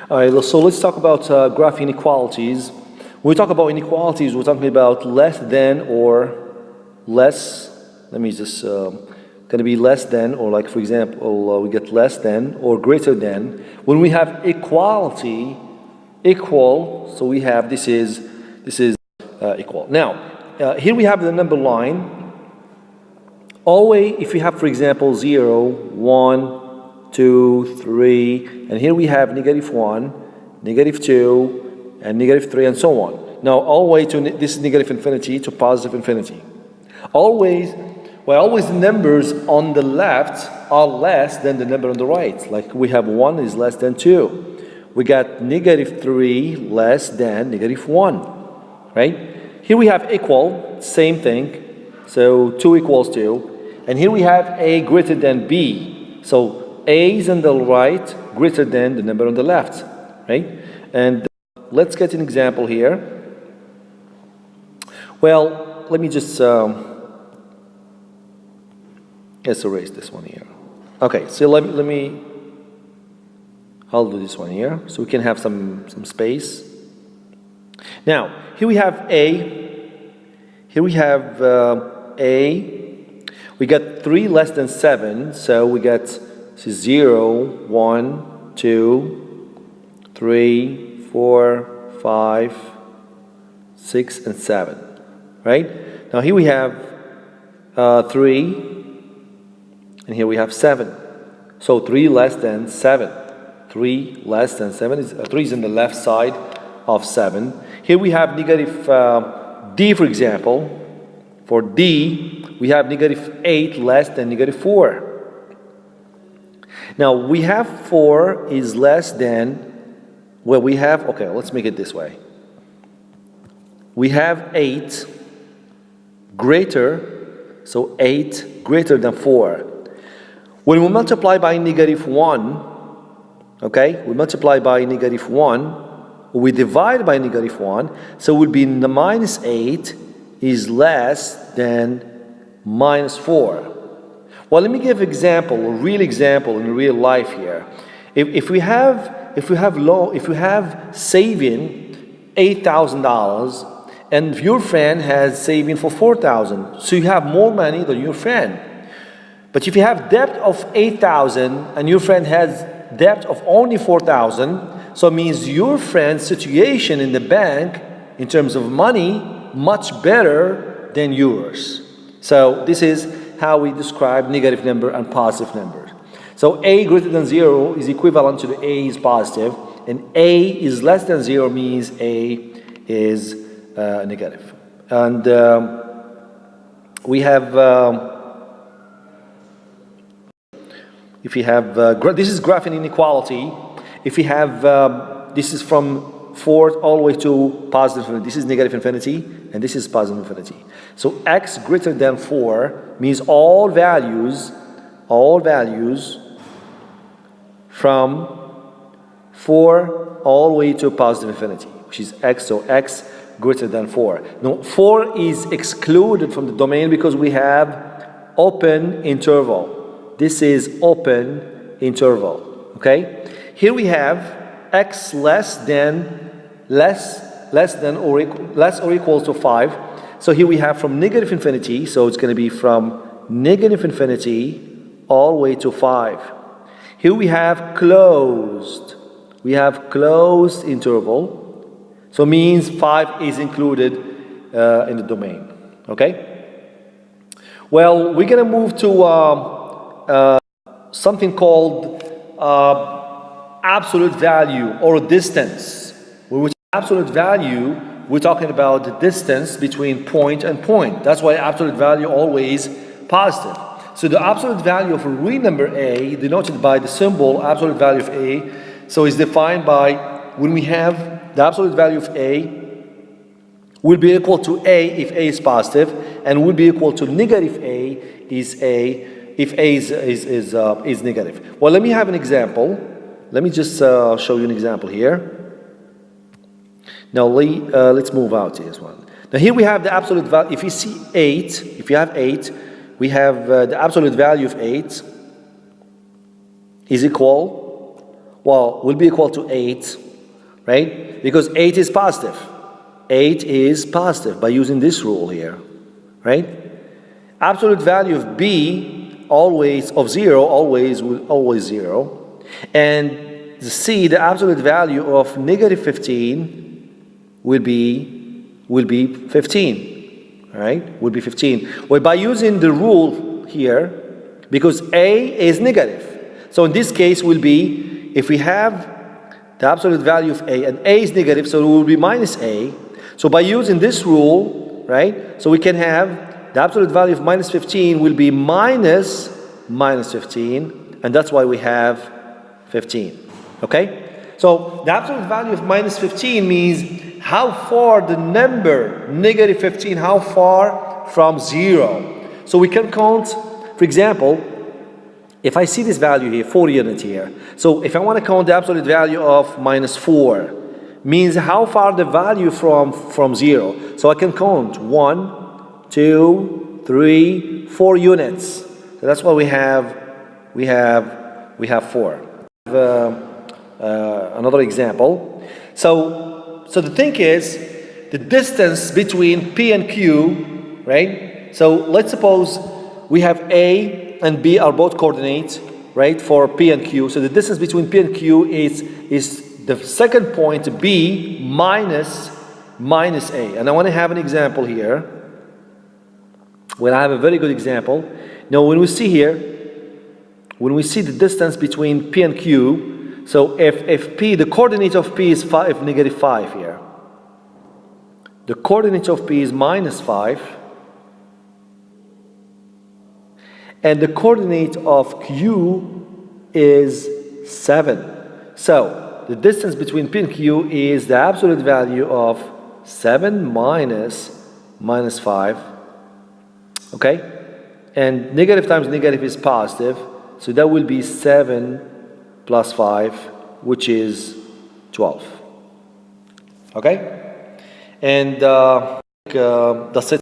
All right, so let's talk about graph inequalities. When we talk about inequalities, we're talking about less than or less. Let me just, going to be less than, or like for example, we get less than or greater than. When we have equality, equal, so we have this is equal. Now, here we have the number line. Always, if you have, for example, 0, 1, 2, 3, and here we have -1, -2, and -3, and so on. Now, always to this is negative infinity to positive infinity. Always the numbers on the left are less than the number on the right. Like we have 1 is less than 2. We got -3 less than -1, right? Here we have equal, same thing. So 2 equals 2. And here we have A greater than B. So A is on the right greater than the number on the left, right? And let's get an example here. Well, let me just let's erase this one here. Okay, so let me I'll do this one here so we can have some space. Now, here we have A. Here we have A. We got 3 less than 7, so we got 0, 1, 2, 3, 4, 5, 6, and 7, right? Now here we have 3, and here we have 7. So 3 less than 7. 3 less than 7 is 3 is on the left side of 7. Here we have negative D, for example. For D, we have -8 less than -4. Now we have 4 is less than, well, we have, okay, let's make it this way. We have 8 greater, so 8 greater than 4. When we multiply by -1, okay, we multiply by -1, we divide by -1, so it will be -8 is less than -4. Well, let me give an example, a real example in real life here. If we have saving $8,000 and your friend has saving for $4,000, so you have more money than your friend. But if you have debt of $8,000 and your friend has debt of only $4,000, so it means your friend's situation in the bank in terms of money much better than yours. So this is how we describe negative number and positive numbers. So A greater than 0 is equivalent to the A is positive, and A is less than 0 means A is negative. And we have, if you have, this is graphing inequality. If you have, this is from 4 all the way to positive infinity. This is negative infinity, and this is positive infinity. So x greater than 4 means all values from 4 all the way to positive infinity, which is x, so x greater than 4. Now, 4 is excluded from the domain because we have open interval. This is open interval, okay? Here we have x less or equals to 5. So here we have from negative infinity, so it's going to be from negative infinity all the way to 5. Here we have closed. We have closed interval. So means 5 is included in the domain. Okay? Well, we're going to move to something called absolute value or distance. Which absolute value, we're talking about the distance between point and point. That's why absolute value always positive. So the absolute value of a real number A, denoted by the symbol absolute value of A, so is defined by when we have the absolute value of A will be equal to A if A is positive, and will be equal to negative A if A is negative. Well, let me have an example. Let me just show you an example here. Now let's move out to this one. Now here we have the absolute value. If you see 8, if you have 8, we have the absolute value of 8 is equal Well, will be equal to 8, right? Because 8 is positive. 8 is positive by using this rule here, right? Absolute value of b always of 0 always 0. And c, the absolute value of negative 15 will be 15, all right? Will be 15. Well, by using the rule here, because a is negative. So in this case will be, if we have the absolute value of a, and a is negative, so it will be minus a. So by using this rule, right, so we can have the absolute value of minus 15 will be minus 15, and that's why we have 15, okay? So the absolute value of minus 15 means how far the number negative 15, how far from 0. So we can count, for example, if I see this value here, 4 units here, so if I want to count the absolute value of minus 4, means how far the value from 0. So I can count 1, 2, 3, 4 units. So that's what we have. We have 4. Another example. So the thing is, the distance between P and Q, right? So let's suppose we have A and B are both coordinates, right, for P and Q. So the distance between P and Q is the second point, B minus A. And I want to have an example here. Well, I have a very good example. Now, when we see here, when we see the distance between P and Q, so if P, the coordinate of P is negative 5 here. The coordinate of P is minus 5. And the coordinate of Q is 7. So the distance between P and Q is the absolute value of 7 minus 5. Okay? And negative times negative is positive. So that will be 7 plus 5, which is 12. Okay? And that's it.